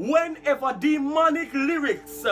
whenever demonic lyrics,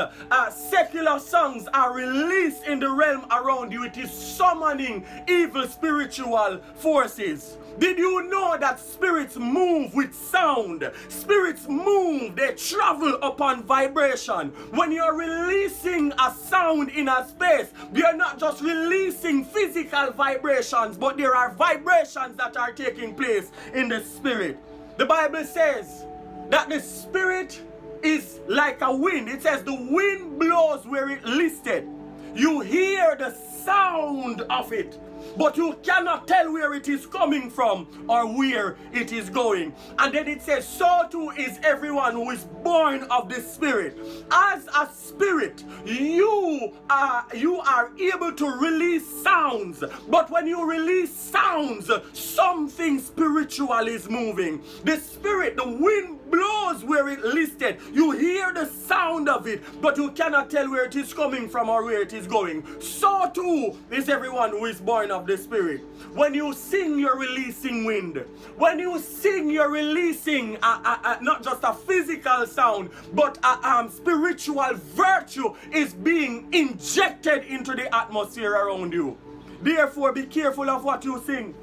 secular songs are released in the realm around you, it is summoning evil spiritual forces. Did you know that spirits move with sound? Spirits move, they travel upon vibration. When you're releasing a sound in a space, you're not just releasing physical vibrations, but there are vibrations that are taking place in the spirit. The Bible says that the spirit is like a wind. It says the wind blows where it listed. You hear the sound of it, but you cannot tell where it is coming from or where it is going. And then it says, so too is everyone who is born of the Spirit. As a spirit, you are able to release sounds. But when you release sounds, something spiritual is moving. The spirit, the wind blows where it listed. You hear the sound of it, but you cannot tell where it is coming from or where it is going. So too is everyone who is born of the Spirit. When you sing, you're releasing wind. When you sing, you're releasing not just a physical sound, but a spiritual virtue is being injected into the atmosphere around you. Therefore, be careful of what you sing.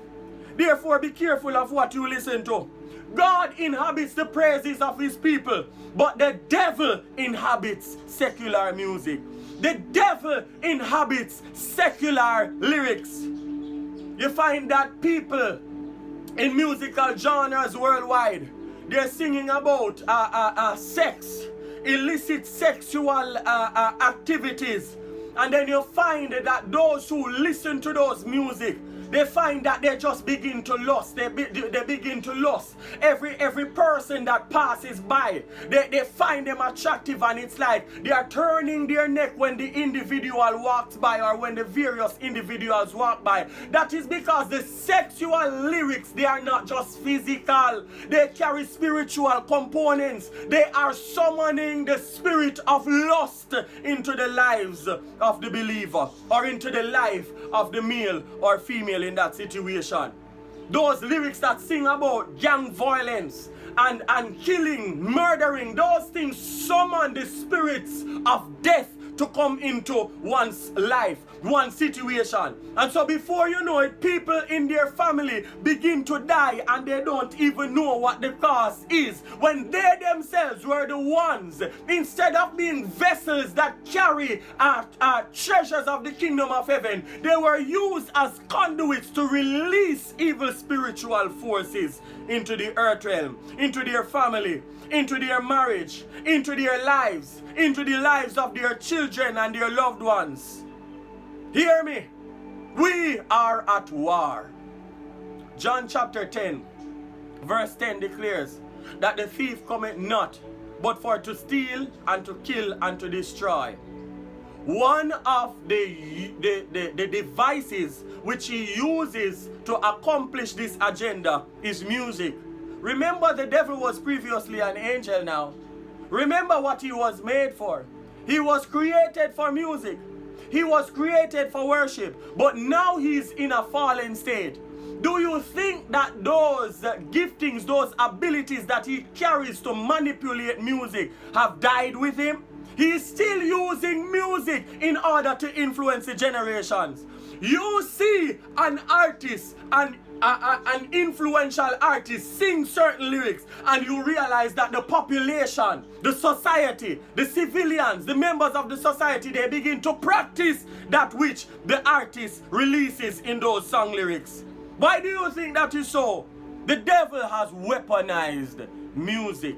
Therefore, be careful of what you listen to. God inhabits the praises of his people, but the devil inhabits secular music. The devil inhabits secular lyrics. You find that people in musical genres worldwide, they're singing about sex, illicit sexual activities. And then you find that those who listen to those music, they find that they just begin to lust. They begin to lust. Every person that passes by, they find them attractive, and it's like they are turning their neck when the individual walks by or when the various individuals walk by. That is because the sexual lyrics, they are not just physical. They carry spiritual components. They are summoning the spirit of lust into the lives of the believer, or into the life of the male or female in that situation. Those lyrics that sing about gang violence and killing, murdering, those things summon the spirits of death to come into one's life, one situation. And so before you know it, people in their family begin to die and they don't even know what the cause is, when they themselves were the ones, instead of being vessels that carry treasures of the kingdom of heaven, they were used as conduits to release evil spiritual forces into the earth realm, into their family, into their marriage, into their lives, into the lives of their children and their loved ones. Hear me. We are at war. John chapter 10, verse 10 declares that the thief cometh not, but for to steal and to kill and to destroy. One of the devices which he uses to accomplish this agenda is music. Remember, the devil was previously an angel now. Remember what he was made for. He was created for music. He was created for worship. But now he's in a fallen state. Do you think that those giftings, those abilities that he carries to manipulate music have died with him? He is still using music in order to influence the generations. You see an artist, an influential artist sing certain lyrics, and you realize that the population, the society, the civilians, the members of the society, they begin to practice that which the artist releases in those song lyrics. Why do you think that is so? The devil has weaponized music.